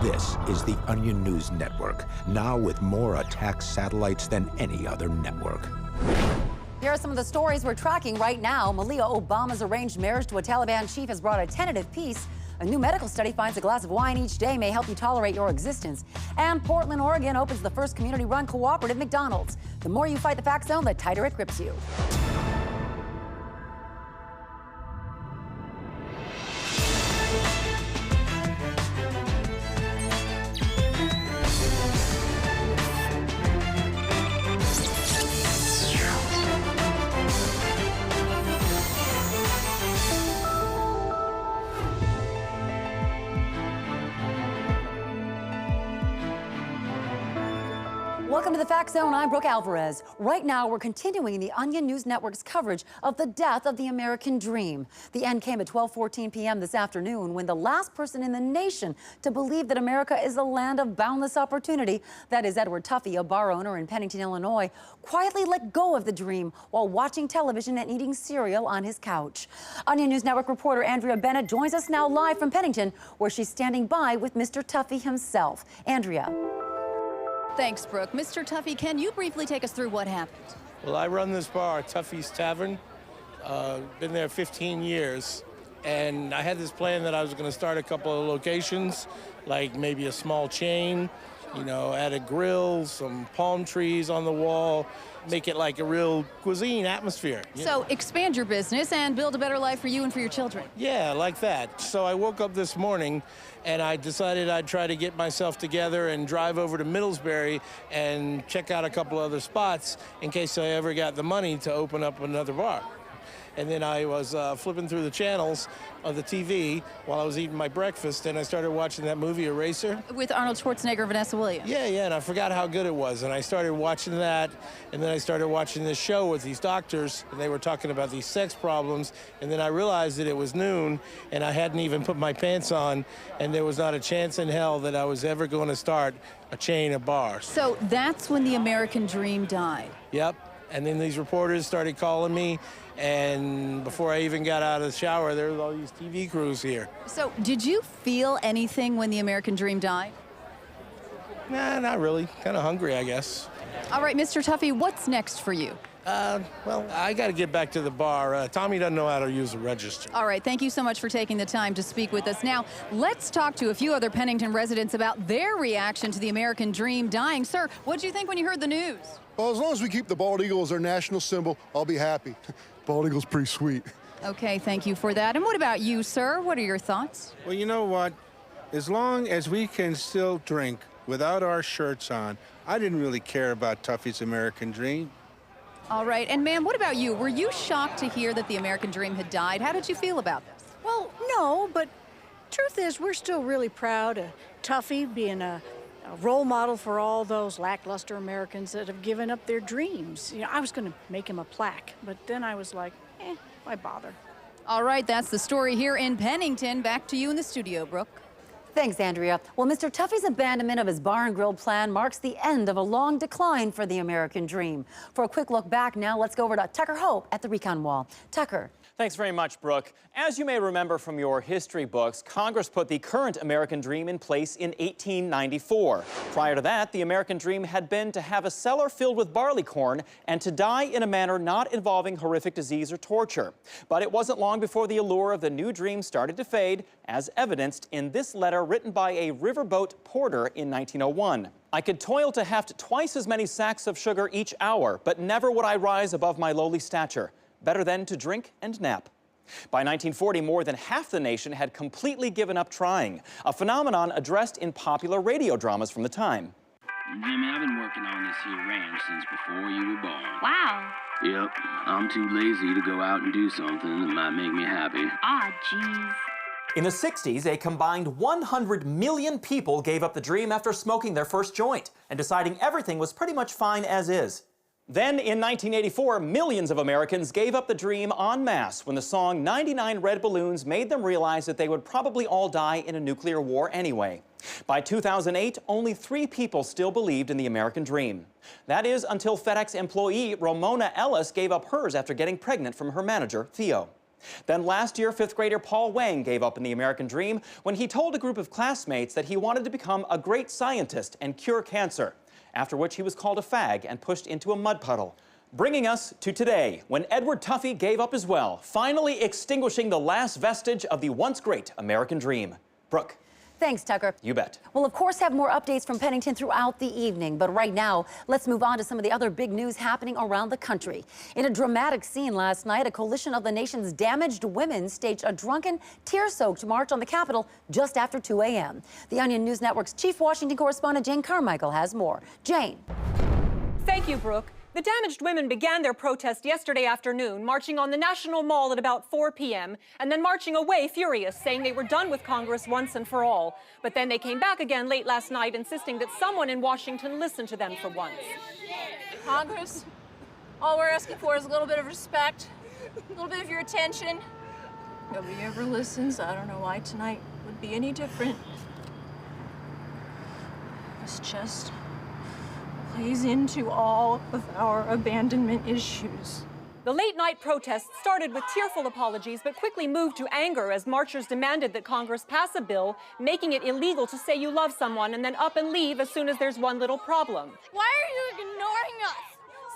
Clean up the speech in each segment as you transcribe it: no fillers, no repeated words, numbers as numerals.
This is the Onion News Network, now with more attack satellites than any other network. Here are some of the stories we're tracking right now. Malia Obama's arranged marriage to a Taliban chief has brought a tentative peace. A new medical study finds a glass of wine each day may help you tolerate your existence. And Portland, Oregon opens the first community-run cooperative McDonald's. The more you fight the fact zone, the tighter it grips you. Welcome to the Fact Zone. I'm Brooke Alvarez. Right now, we're continuing the Onion News Network's coverage of the death of the American dream. The end came at 12:14 p.m. this afternoon when the last person in the nation to believe that America is a land of boundless opportunity, that is Edward Tuffy, a bar owner in Pennington, Illinois, quietly let go of the dream while watching television and eating cereal on his couch. Onion News Network reporter Andrea Bennett joins us now live from Pennington, where she's standing by with Mr. Tuffy himself. Andrea. Thanks, Brooke. Mr. Tuffy, can you briefly take us through what happened? Well, I run this bar, Tuffy's Tavern. Been there 15 years. And I had this plan that I was going to start a couple of locations, like maybe a small chain, you know, add a grill, some palm trees on the wall, make it like a real cuisine atmosphere. So expand your business and build a better life for you and for your children. Yeah, like that. So I woke up this morning and I decided I'd try to get myself together and drive over to Middlesbury and check out a couple other spots in case I ever got the money to open up another bar. And then I was flipping through the channels of the TV while I was eating my breakfast, and I started watching that movie, Eraser. With Arnold Schwarzenegger and Vanessa Williams. Yeah, and I forgot how good it was. And I started watching that, and then I started watching this show with these doctors, and they were talking about these sex problems. And then I realized that it was noon, and I hadn't even put my pants on, and there was not a chance in hell that I was ever going to start a chain of bars. So that's when the American dream died. Yep. And then these reporters started calling me, and before I even got out of the shower, there was all these TV crews here. So did you feel anything when the American dream died? Nah, not really. Kind of hungry, I guess. All right, Mr. Tuffy, what's next for you? Well, I got to get back to the bar. Tommy doesn't know how to use a register. All right, thank you so much for taking the time to speak with us. Now, let's talk to a few other Pennington residents about their reaction to the American dream dying. Sir, what did you think when you heard the news? Well, as long as we keep the bald eagle as our national symbol, I'll be happy. Bald eagle's pretty sweet. Okay, thank you for that. And what about you, sir? What are your thoughts? Well, you know what? As long as we can still drink without our shirts on, I didn't really care about Tuffy's American dream. All right, and ma'am, what about you? Were you shocked to hear that the American dream had died? How did you feel about this? Well, no, but truth is we're still really proud of Tuffy being a role model for all those lackluster Americans that have given up their dreams. You know, I was going to make him a plaque, but then I was like, why bother? All right, that's the story here in Pennington. Back to you in the studio, Brooke. Thanks, Andrea. Well, Mr. Tuffy's abandonment of his bar and grill plan marks the end of a long decline for the American dream. For a quick look back now, let's go over to Tucker Hope at the Recon Wall. Tucker. Thanks very much, Brooke. As you may remember from your history books, Congress put the current American dream in place in 1894. Prior to that, the American dream had been to have a cellar filled with barley corn and to die in a manner not involving horrific disease or torture. But it wasn't long before the allure of the new dream started to fade, as evidenced in this letter written by a riverboat porter in 1901. I could toil to heft twice as many sacks of sugar each hour, but never would I rise above my lowly stature. Better then to drink and nap. By 1940, more than half the nation had completely given up trying, a phenomenon addressed in popular radio dramas from the time. Jimmy, I've been working on this here ranch since before you were born. Wow. Yep, I'm too lazy to go out and do something that might make me happy. Ah, jeez. In the 60s, a combined 100 million people gave up the dream after smoking their first joint and deciding everything was pretty much fine as is. Then, in 1984, millions of Americans gave up the dream en masse when the song 99 Red Balloons made them realize that they would probably all die in a nuclear war anyway. By 2008, only 3 people still believed in the American dream. That is until FedEx employee Ramona Ellis gave up hers after getting pregnant from her manager, Theo. Then last year, 5th grader Paul Wang gave up on the American dream when he told a group of classmates that he wanted to become a great scientist and cure cancer, after which he was called a fag and pushed into a mud puddle. Bringing us to today, when Edward Tuffy gave up as well, finally extinguishing the last vestige of the once great American dream. Brooke. Thanks, Tucker. You bet. We'll, of course, have more updates from Pennington throughout the evening, but right now, let's move on to some of the other big news happening around the country. In a dramatic scene last night, a coalition of the nation's damaged women staged a drunken, tear-soaked march on the Capitol just after 2 a.m. The Onion News Network's chief Washington correspondent Jane Carmichael has more. Jane. Thank you, Brooke. The damaged women began their protest yesterday afternoon, marching on the National Mall at about 4 p.m., and then marching away furious, saying they were done with Congress once and for all. But then they came back again late last night, insisting that someone in Washington listen to them for once. Congress, all we're asking for is a little bit of respect, a little bit of your attention. Nobody ever listens. I don't know why tonight would be any different. It's just plays into all of our abandonment issues. The late-night protests started with tearful apologies, but quickly moved to anger as marchers demanded that Congress pass a bill making it illegal to say you love someone and then up and leave as soon as there's one little problem. Why are you ignoring us?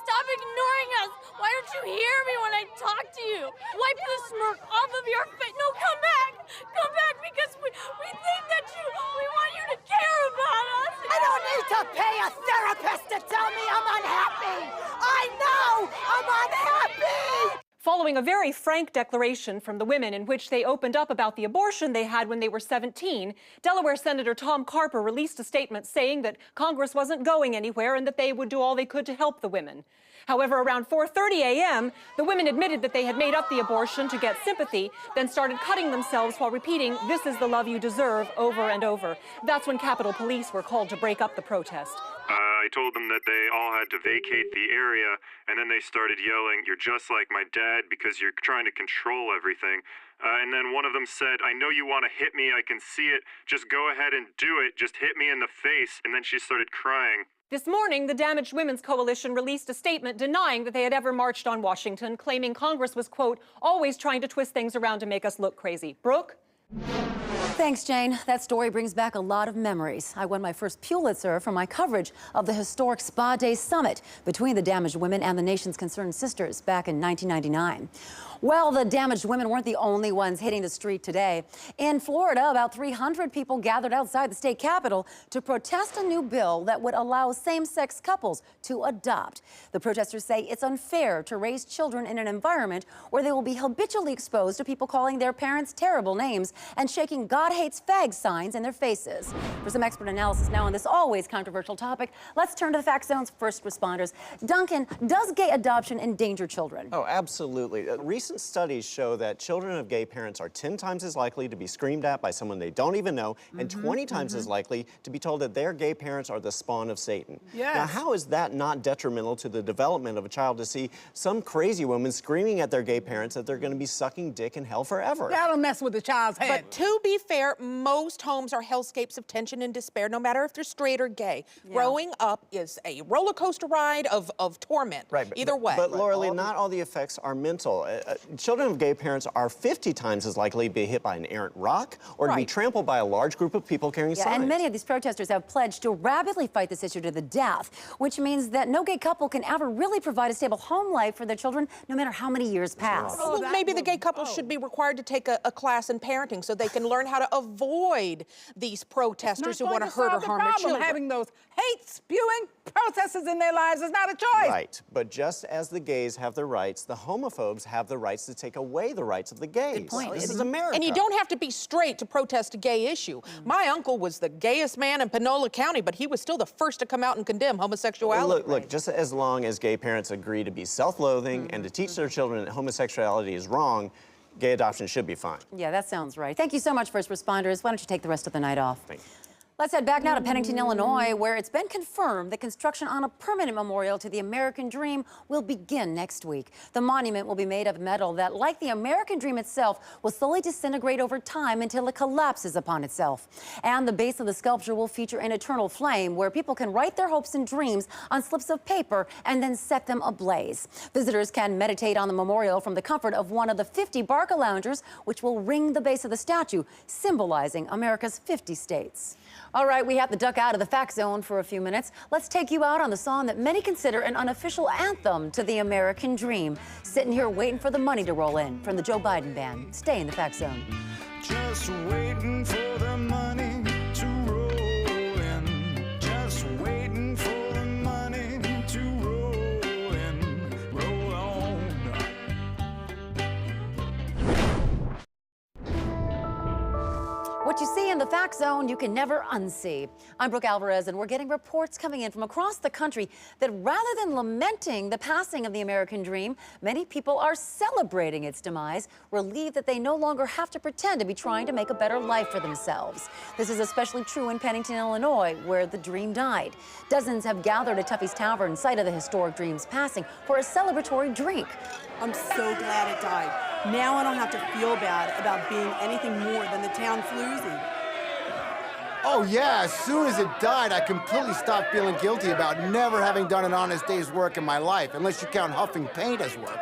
Stop ignoring us! Why don't you hear me when I talk to you? Wipe the smirk off of your face. No, come back! Come back, because we think that we want you to care about us. I don't need to pay a therapist to tell me I'm unhappy. I know I'm unhappy. Following a very frank declaration from the women in which they opened up about the abortion they had when they were 17, Delaware Senator Tom Carper released a statement saying that Congress wasn't going anywhere and that they would do all they could to help the women. However, around 4:30 a.m., the women admitted that they had made up the abortion to get sympathy, then started cutting themselves while repeating, "This is the love you deserve," over and over. That's when Capitol Police were called to break up the protest. I told them that they all had to vacate the area, and then they started yelling, "You're just like my dad because you're trying to control everything." And then one of them said, "I know you want to hit me, I can see it. Just go ahead and do it. Just hit me in the face." And then she started crying. This morning, the Damaged Women's Coalition released a statement denying that they had ever marched on Washington, claiming Congress was, quote, always trying to twist things around to make us look crazy. Brooke? Thanks, Jane. That story brings back a lot of memories. I won my first Pulitzer for my coverage of the historic Spa Day Summit between the damaged women and the nation's concerned sisters back in 1999. Well, the damaged women weren't the only ones hitting the street today. In Florida, about 300 people gathered outside the state capitol to protest a new bill that would allow same-sex couples to adopt. The protesters say it's unfair to raise children in an environment where they will be habitually exposed to people calling their parents terrible names and shaking God hates fag signs in their faces. For some expert analysis now on this always controversial topic, let's turn to the Fact Zone's first responders. Duncan, does gay adoption endanger children? Oh, absolutely. Recent studies show that children of gay parents are 10 times as likely to be screamed at by someone they don't even know, and 20 times as likely to be told that their gay parents are the spawn of Satan. Yes. Now, how is that not detrimental to the development of a child to see some crazy woman screaming at their gay parents that they're going to be sucking dick in hell forever? That'll mess with the child's head. But to be fair, most homes are hellscapes of tension and despair, no matter if they're straight or gay. Yeah. Growing up is a roller coaster ride of torment, Right, either way. But Laura Lee, not all the effects are mental. Children of gay parents are 50 times as likely to be hit by an errant rock or to be trampled by a large group of people carrying signs. And many of these protesters have pledged to rapidly fight this issue to the death, which means that no gay couple can ever really provide a stable home life for their children, no matter how many years pass. Well, maybe the gay couple should be required to take a class in parenting so they can learn how to avoid these protesters who want to hurt or harm their children. Having those hate-spewing protesters in their lives is not a choice. Right, but just as the gays have the rights, the homophobes have the rights to take away the rights of the gays. Good point. This is America. And you don't have to be straight to protest a gay issue. My uncle was the gayest man in Panola County, but he was still the first to come out and condemn homosexuality. Look, just as long as gay parents agree to be self-loathing and to teach their children that homosexuality is wrong, gay adoption should be fine. Yeah, that sounds right. Thank you so much, first responders. Why don't you take the rest of the night off? Thank you. Let's head back now to Pennington, Illinois, where it's been confirmed that construction on a permanent memorial to the American Dream will begin next week. The monument will be made of metal that, like the American Dream itself, will slowly disintegrate over time until it collapses upon itself. And the base of the sculpture will feature an eternal flame where people can write their hopes and dreams on slips of paper and then set them ablaze. Visitors can meditate on the memorial from the comfort of one of the 50 Barca loungers, which will ring the base of the statue, symbolizing America's 50 states. All right, we have to duck out of the fact zone for a few minutes. Let's take you out on the song that many consider an unofficial anthem to the American Dream. Sitting here waiting for the money to roll in from the Joe Biden Band. Stay in the fact zone. Just waiting for the money to roll in. Just waiting for the money to roll in. Roll on. What you see in the fact zone, you can never unsee. I'm Brooke Alvarez, and we're getting reports coming in from across the country that rather than lamenting the passing of the American Dream, many people are celebrating its demise, relieved that they no longer have to pretend to be trying to make a better life for themselves. This is especially true in Pennington, Illinois, where the Dream died. Dozens have gathered at Tuffy's Tavern in sight of the historic Dream's passing for a celebratory drink. I'm so glad it died. Now I don't have to feel bad about being anything more than the town floozy. Oh yeah, as soon as it died, I completely stopped feeling guilty about never having done an honest day's work in my life, unless you count huffing paint as work.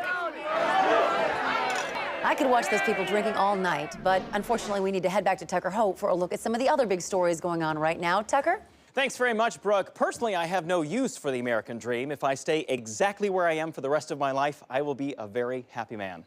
I could watch those people drinking all night, but unfortunately we need to head back to Tucker Hope for a look at some of the other big stories going on right now. Tucker? Thanks very much, Brooke. Personally, I have no use for the American Dream. If I stay exactly where I am for the rest of my life, I will be a very happy man.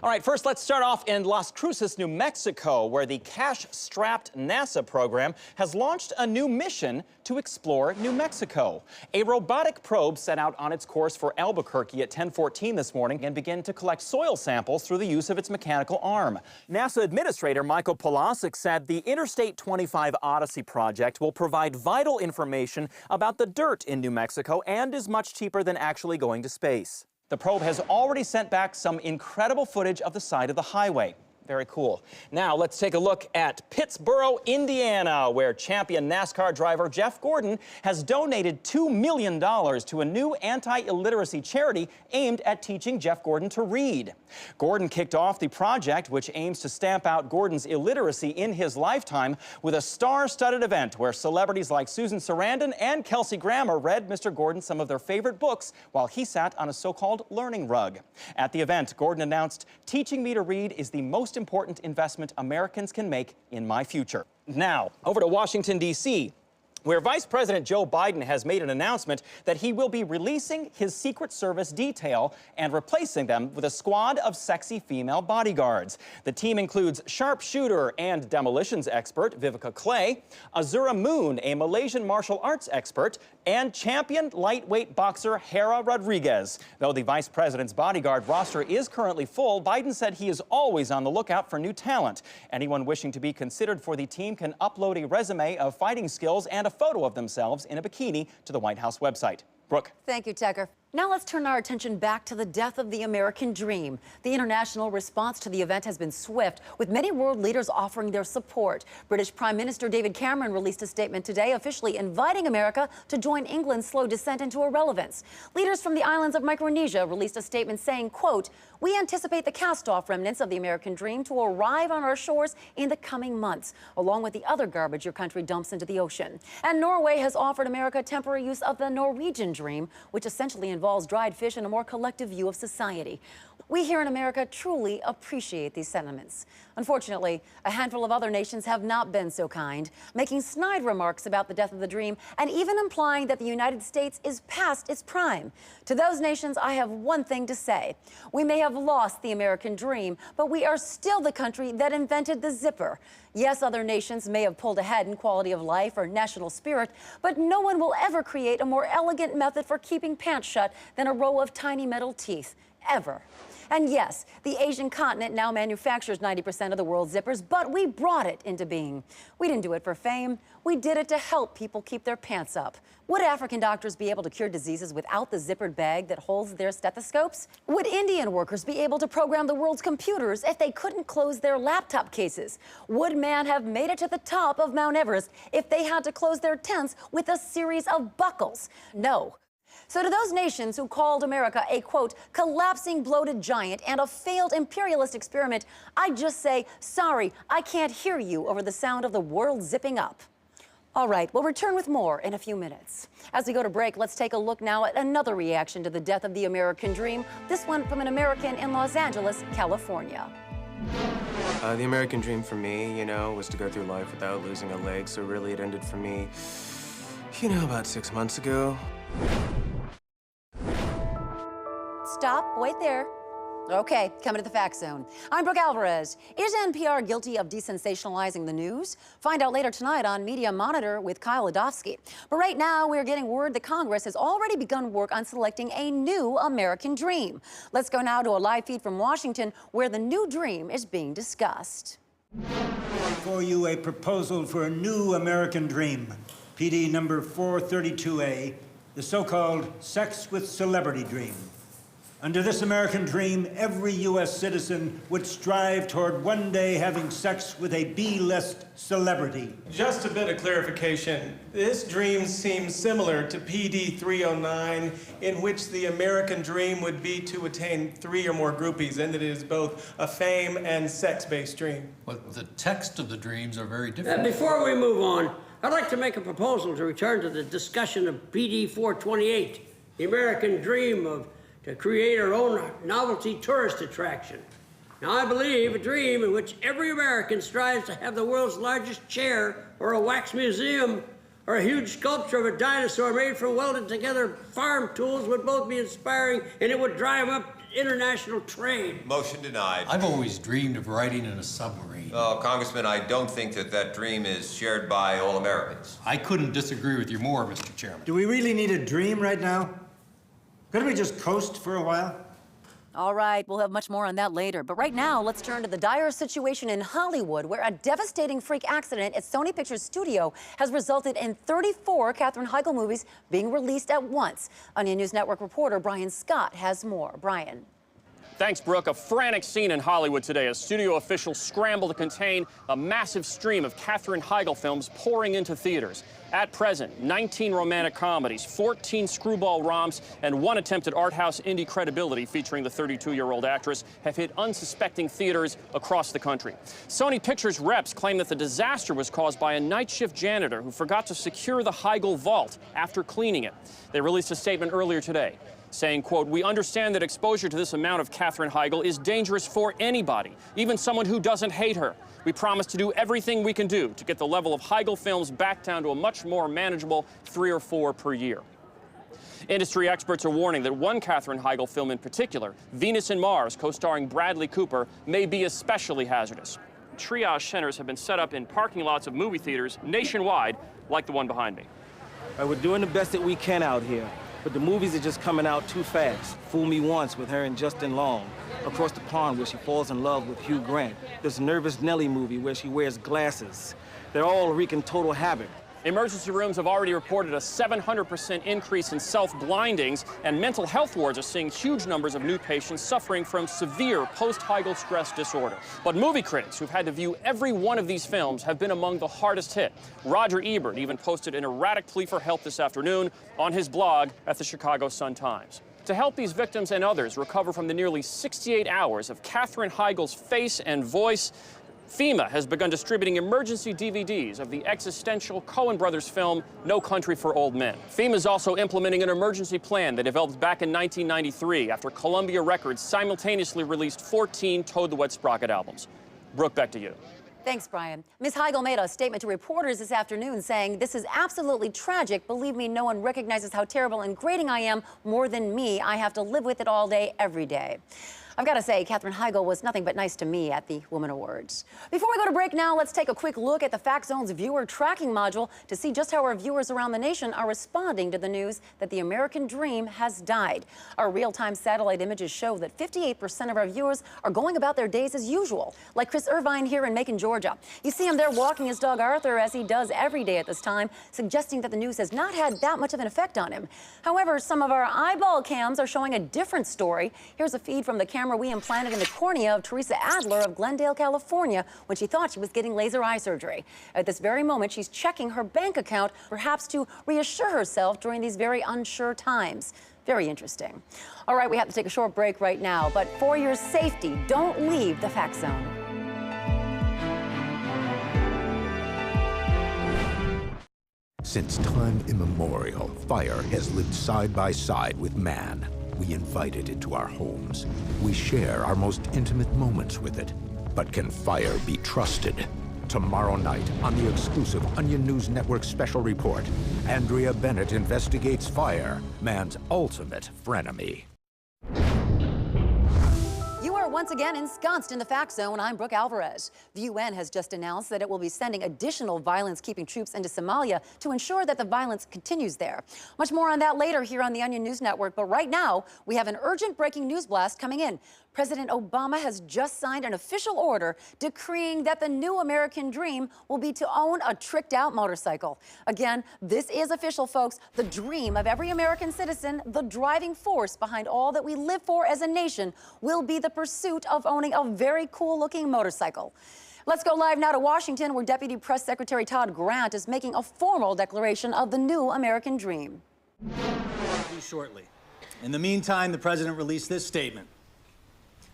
All right, first let's start off in Las Cruces, New Mexico, where the cash-strapped NASA program has launched a new mission to explore New Mexico. A robotic probe set out on its course for Albuquerque at 10:14 this morning and began to collect soil samples through the use of its mechanical arm. NASA Administrator Michael Polasic said the Interstate 25 Odyssey project will provide vital information about the dirt in New Mexico and is much cheaper than actually going to space. The probe has already sent back some incredible footage of the side of the highway. Very cool. Now let's take a look at Pittsboro, Indiana, where champion NASCAR driver Jeff Gordon has donated $2 million to a new anti-illiteracy charity aimed at teaching Jeff Gordon to read. Gordon kicked off the project, which aims to stamp out Gordon's illiteracy in his lifetime, with a star-studded event where celebrities like Susan Sarandon and Kelsey Grammer read Mr. Gordon some of their favorite books while he sat on a so-called learning rug. At the event, Gordon announced, "Teaching me to read is the most important investment Americans can make in my future." Now, over to Washington, D.C., where Vice President Joe Biden has made an announcement that he will be releasing his Secret Service detail and replacing them with a squad of sexy female bodyguards. The team includes sharpshooter and demolitions expert Vivica Clay, Azura Moon, a Malaysian martial arts expert, and champion lightweight boxer Hera Rodriguez. Though the Vice President's bodyguard roster is currently full, Biden said he is always on the lookout for new talent. Anyone wishing to be considered for the team can upload a resume of fighting skills and a photo of themselves in a bikini to the White House website. Brooke. Thank you, Tucker. Now let's turn our attention back to the death of the American Dream. The international response to the event has been swift, with many world leaders offering their support. British Prime Minister David Cameron released a statement today officially inviting America to join England's slow descent into irrelevance. Leaders from the islands of Micronesia released a statement saying, quote, "We anticipate the cast-off remnants of the American Dream to arrive on our shores in the coming months, along with the other garbage your country dumps into the ocean." And Norway has offered America temporary use of the Norwegian Dream, which essentially involves dried fish and a more collective view of society. We here in America truly appreciate these sentiments. Unfortunately, a handful of other nations have not been so kind, making snide remarks about the death of the Dream and even implying that the United States is past its prime. To those nations, I have one thing to say. We may have lost the American Dream, but we are still the country that invented the zipper. Yes, other nations may have pulled ahead in quality of life or national spirit, but no one will ever create a more elegant method for keeping pants shut than a row of tiny metal teeth. ever. And yes, the Asian continent now manufactures 90% of the world's zippers, but we brought it into being. We didn't do it for fame. We did it to help people keep their pants up. Would African doctors be able to cure diseases without the zippered bag that holds their stethoscopes? Would Indian workers be able to program the world's computers if they couldn't close their laptop cases? Would man have made it to the top of Mount Everest if they had to close their tents with a series of buckles? No. So to those nations who called America a, quote, collapsing bloated giant and a failed imperialist experiment, I just say, sorry, I can't hear you over the sound of the world zipping up. All right, we'll return with more in a few minutes. As we go to break, let's take a look now at another reaction to the death of the American dream, this one from an American in Los Angeles, California. The American dream for me, was to go through life without losing a leg, so really it ended for me, about 6 months ago. Stop, wait there. Okay, coming to the Fact Zone. I'm Brooke Alvarez. Is NPR guilty of desensationalizing the news? Find out later tonight on Media Monitor with Kyle Ladofsky. But right now, we're getting word that Congress has already begun work on selecting a new American dream. Let's go now to a live feed from Washington, where the new dream is being discussed. For you, a proposal for a new American dream, PD number 432A, the so-called sex with celebrity dream. Under this American dream, every U.S. citizen would strive toward one day having sex with a B-list celebrity. Just a bit of clarification. This dream seems similar to PD 309, in which the American dream would be to attain 3 or more groupies, and that it is both a fame and sex-based dream. Well, the text of the dreams are very different. Before we move on, I'd like to make a proposal to return to the discussion of PD 428, the American dream to create our own novelty tourist attraction. Now, I believe a dream in which every American strives to have the world's largest chair or a wax museum or a huge sculpture of a dinosaur made from welded together farm tools would both be inspiring, and it would drive up international trade. Motion denied. I've always dreamed of riding in a submarine. Oh, Congressman, I don't think that dream is shared by all Americans. I couldn't disagree with you more, Mr. Chairman. Do we really need a dream right now? Couldn't we just coast for a while? All right, we'll have much more on that later. But right now, let's turn to the dire situation in Hollywood, where a devastating freak accident at Sony Pictures Studio has resulted in 34 Katherine Heigl movies being released at once. Onion News Network reporter Brian Scott has more. Brian. Thanks, Brooke. A frantic scene in Hollywood today as studio officials scramble to contain a massive stream of Katherine Heigl films pouring into theaters. At present, 19 romantic comedies, 14 screwball romps, and 1 attempt at art house indie credibility featuring the 32-year-old actress have hit unsuspecting theaters across the country. Sony Pictures reps claim that the disaster was caused by a night shift janitor who forgot to secure the Heigl vault after cleaning it. They released a statement earlier today saying, quote, "We understand that exposure to this amount of Katherine Heigl is dangerous for anybody, even someone who doesn't hate her. We promise to do everything we can do to get the level of Heigl films back down to a much more manageable 3 or 4 per year." Industry experts are warning that one Katherine Heigl film in particular, Venus and Mars, co-starring Bradley Cooper, may be especially hazardous. Triage centers have been set up in parking lots of movie theaters nationwide, like the one behind me. We're doing the best that we can out here. But the movies are just coming out too fast. Fool Me Once with her and Justin Long. Across the Pond where she falls in love with Hugh Grant. This Nervous Nelly movie where she wears glasses. They're all wreaking total havoc. Emergency rooms have already reported a 700% increase in self-blindings, and mental health wards are seeing huge numbers of new patients suffering from severe post-Heigl stress disorder. But movie critics who've had to view every one of these films have been among the hardest hit. Roger Ebert even posted an erratic plea for help this afternoon on his blog at the Chicago Sun-Times. To help these victims and others recover from the nearly 68 hours of Katherine Heigl's face and voice, FEMA has begun distributing emergency DVDs of the existential Coen Brothers film, No Country for Old Men. FEMA is also implementing an emergency plan they developed back in 1993 after Columbia Records simultaneously released 14 Toad the Wet Sprocket albums. Brooke, back to you. Thanks, Brian. Ms. Heigl made a statement to reporters this afternoon saying, "This is absolutely tragic. Believe me, no one recognizes how terrible and grating I am more than me. I have to live with it all day, every day." I've got to say, Katherine Heigl was nothing but nice to me at the Women Awards. Before we go to break now, let's take a quick look at the Fact Zone's viewer tracking module to see just how our viewers around the nation are responding to the news that the American dream has died. Our real-time satellite images show that 58% of our viewers are going about their days as usual, like Chris Irvine here in Macon, Georgia. You see him there walking his dog Arthur, as he does every day at this time, suggesting that the news has not had that much of an effect on him. However, some of our eyeball cams are showing a different story. Here's a feed from the camera we implanted in the cornea of Teresa Adler of Glendale, California, when she thought she was getting laser eye surgery. At this very moment, she's checking her bank account, perhaps to reassure herself during these very unsure times. Very interesting. All right, we have to take a short break right now, but for your safety, don't leave the Fact Zone. Since time immemorial, fire has lived side by side with man. We invite it into our homes. We share our most intimate moments with it. But can fire be trusted? Tomorrow night, on the exclusive Onion News Network special report, Andrea Bennett investigates fire, man's ultimate frenemy. You are once again ensconced in the Fact Zone. I'm Brooke Alvarez. The UN has just announced that it will be sending additional violence-keeping troops into Somalia to ensure that the violence continues there. Much more on that later here on the Onion News Network, but right now, we have an urgent breaking news blast coming in. President Obama has just signed an official order decreeing that the new American dream will be to own a tricked-out motorcycle. Again, this is official, folks. The dream of every American citizen, the driving force behind all that we live for as a nation, will be the pursuit of owning a very cool-looking motorcycle. Let's go live now to Washington, where Deputy Press Secretary Todd Grant is making a formal declaration of the new American dream. Shortly. In the meantime, the president released this statement.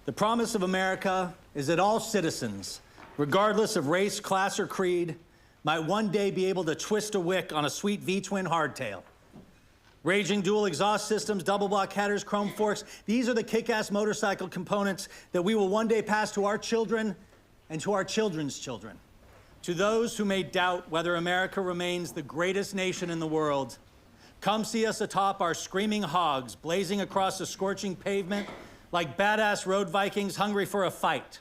The promise of America is that all citizens, regardless of race, class, or creed, might one day be able to twist a wick on a sweet V-twin hardtail. Raging dual exhaust systems, double block headers, chrome forks, these are the kick-ass motorcycle components that we will one day pass to our children and to our children's children. To those who may doubt whether America remains the greatest nation in the world, come see us atop our screaming hogs, blazing across the scorching pavement like badass road Vikings hungry for a fight.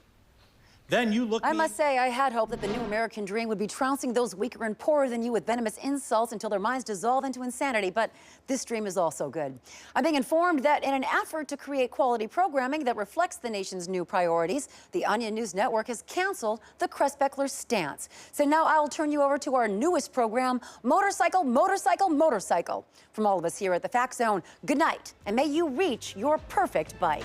Then you look. I must say, I had hoped that the new American dream would be trouncing those weaker and poorer than you with venomous insults until their minds dissolve into insanity, but this dream is also good. I'm being informed that in an effort to create quality programming that reflects the nation's new priorities, the Onion News Network has canceled the Crest-Beckler stance. So now I'll turn you over to our newest program, Motorcycle, Motorcycle, Motorcycle. From all of us here at the Fact Zone, good night, and may you reach your perfect bike.